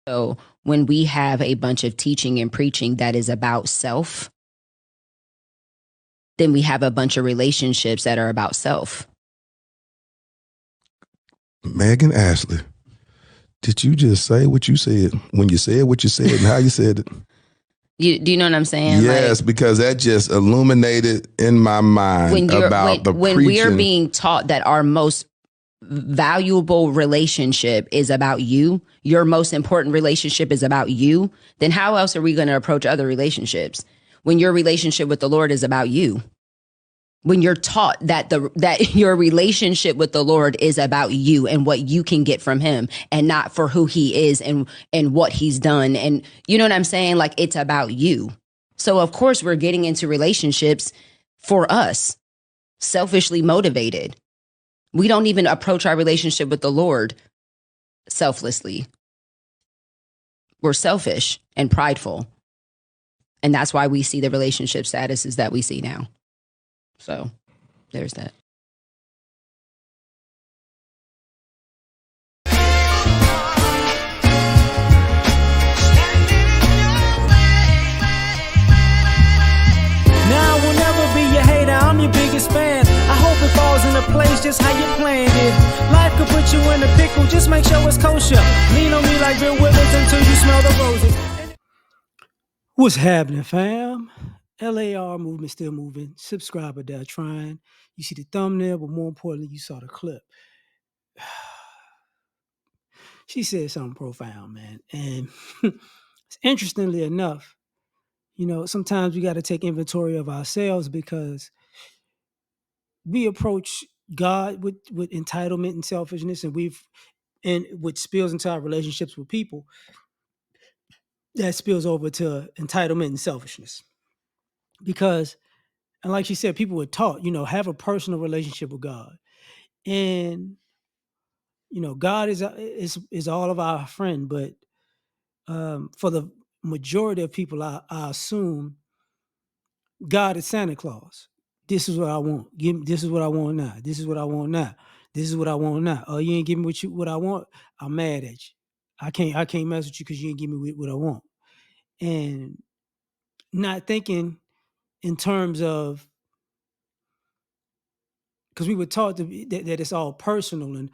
So when we have a bunch of teaching and preaching that is about self, then we have a bunch of relationships that are about self. Megan Ashley, did you just say what you said when you said what you said and how you said it? Do you know what I'm saying? Yes, because that just illuminated in my mind when we are being taught that our most valuable relationship is about you, your most important relationship is about you, then how else are we going to approach other relationships when your relationship with the Lord is about you? When you're taught that that your relationship with the Lord is about you and what you can get from him and not for who he is and what he's done. And you know what I'm saying? Like, it's about you. So of course we're getting into relationships for us, selfishly motivated. We don't even approach our relationship with the Lord selflessly. We're selfish and prideful. And that's why we see the relationship statuses that we see now. So there's that. Now I will never be your hater, I'm your biggest fan. I hope it falls into place just how you planned it. Life could put you in a pickle, just make sure it's kosher. Lean on me like Bill Withers until you smell the roses. What's happening, fam? L.A.R. movement still moving. Subscriber there trying. You see the thumbnail, but more importantly, you saw the clip. She said something profound, man. And interestingly enough, sometimes we got to take inventory of ourselves because we approach God with entitlement and selfishness, and which spills into our relationships with people, that spills over to entitlement and selfishness. Because, and like she said, people were taught, have a personal relationship with God. And, God is all of our friend, but for the majority of people, I assume God is Santa Claus. This is what I want. This is what I want now. This is what I want now. This is what I want now. Oh, you ain't giving me what I want. I'm mad at you. I can't mess with you because you ain't give me what I want. And not thinking in terms of, because we were taught that it's all personal, and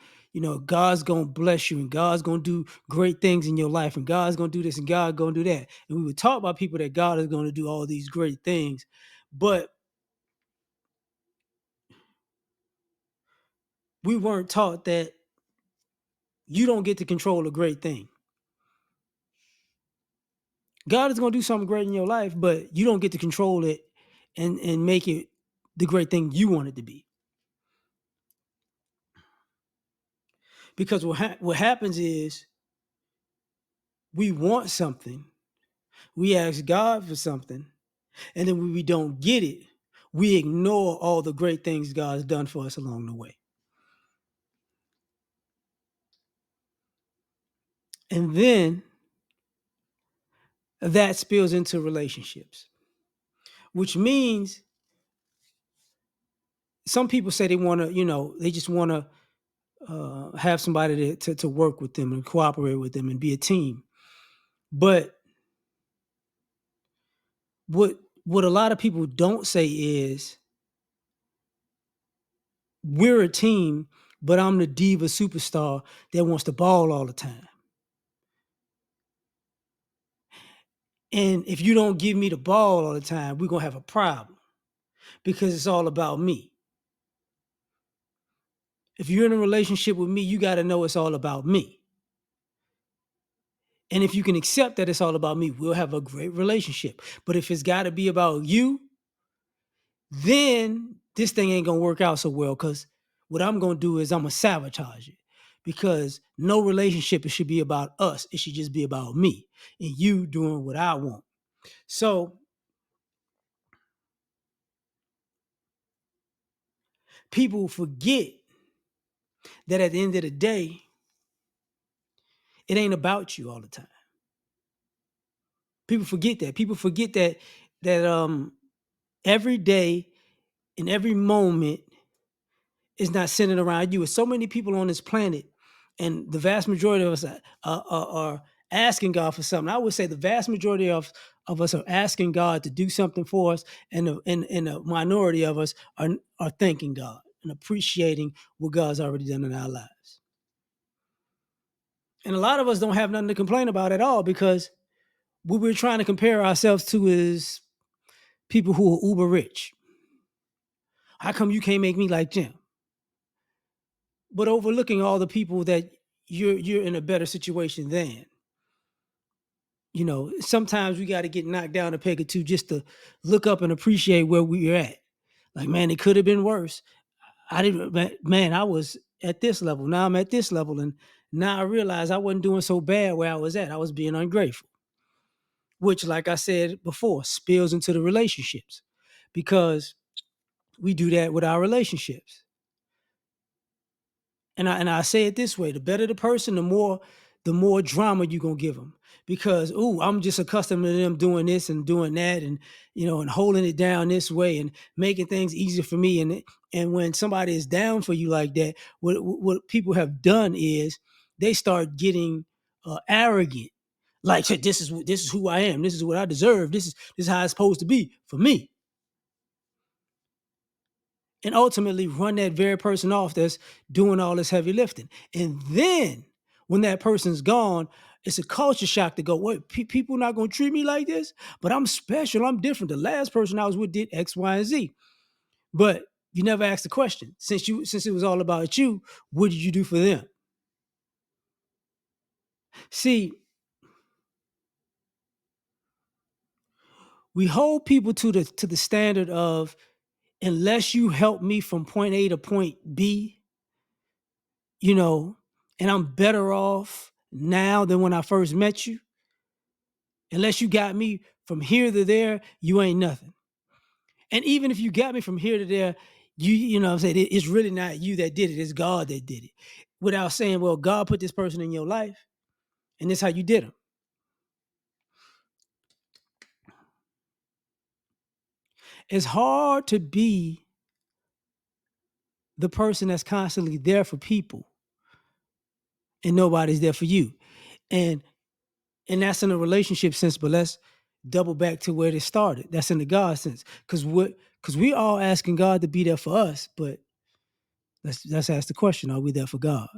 God's gonna bless you and God's gonna do great things in your life and God's gonna do this and God's gonna do that. And we were taught by people that God is gonna do all these great things, but we weren't taught that you don't get to control a great thing. God is going to do something great in your life, but you don't get to control it and make it the great thing you want it to be. Because what happens is we want something, we ask God for something, and then when we don't get it, we ignore all the great things God's done for us along the way. And then that spills into relationships, which means some people say they want to, they just want to have somebody to work with them and cooperate with them and be a team. But what a lot of people don't say is, we're a team, but I'm the diva superstar that wants the ball all the time. And if you don't give me the ball all the time, we're going to have a problem because it's all about me. If you're in a relationship with me, you got to know it's all about me. And if you can accept that it's all about me, we'll have a great relationship. But if it's got to be about you, then this thing ain't going to work out so well, because what I'm going to do is I'm going to sabotage it, because no relationship should be about us. It should just be about me and you doing what I want. So people forget that at the end of the day, it ain't about you all the time. People forget that. People forget that every day and every moment is not centered around you. There's so many people on this planet, and the vast majority of us are asking God for something. I would say the vast majority of us are asking God to do something for us, and a minority of us are thanking God and appreciating what God's already done in our lives. And a lot of us don't have nothing to complain about at all, because what we're trying to compare ourselves to is people who are uber rich. How come you can't make me like Jim? But overlooking all the people that you're in a better situation than. You know, sometimes we got to get knocked down a peg or two just to look up and appreciate where we're at. Like, man, it could have been worse. I was at this level. Now I'm at this level. And now I realize I wasn't doing so bad where I was at. I was being ungrateful, which, like I said before, spills into the relationships, because we do that with our relationships. And I say it this way: the better the person, the more drama you're gonna give them. Because I'm just accustomed to them doing this and doing that, and and holding it down this way and making things easier for me. And when somebody is down for you like that, what people have done is they start getting arrogant. Like, this is who I am. This is what I deserve. This is how it's supposed to be for me. And ultimately run that very person off that's doing all this heavy lifting. And then when that person's gone, it's a culture shock to go, what, people not going to treat me like this? But I'm special. I'm different. The last person I was with did X, Y, and Z. But you never asked the question. Since it was all about you, what did you do for them? See, we hold people to the standard of, unless you help me from point A to point B, and I'm better off now than when I first met you. Unless you got me from here to there, you ain't nothing. And even if you got me from here to there, you know what I'm saying, it's really not you that did it, it's God that did it. Without saying, well, God put this person in your life, and this is how you did them. It's hard to be the person that's constantly there for people and nobody's there for you. And that's in a relationship sense, but let's double back to where it started. That's in the God sense. Because we all asking God to be there for us, but let's ask the question, are we there for God?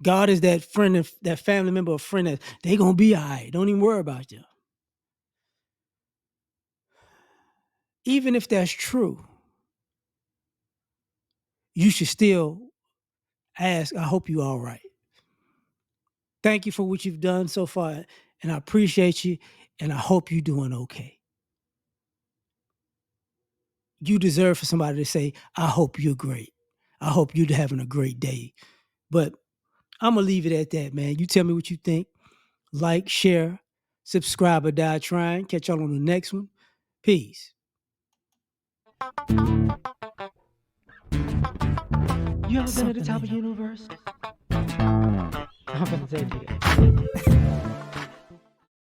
God is that friend, that family member or friend that they gonna be all right. Don't even worry about them. Even if that's true, you should still ask, I hope you all right. Thank you for what you've done so far, and I appreciate you, and I hope you're doing okay. You deserve for somebody to say, I hope you're great. I hope you're having a great day. But I'm going to leave it at that, man. You tell me what you think. Like, share, subscribe, or die trying. Catch y'all on the next one. Peace. You ever been at the top of the universe? I'm going to take it.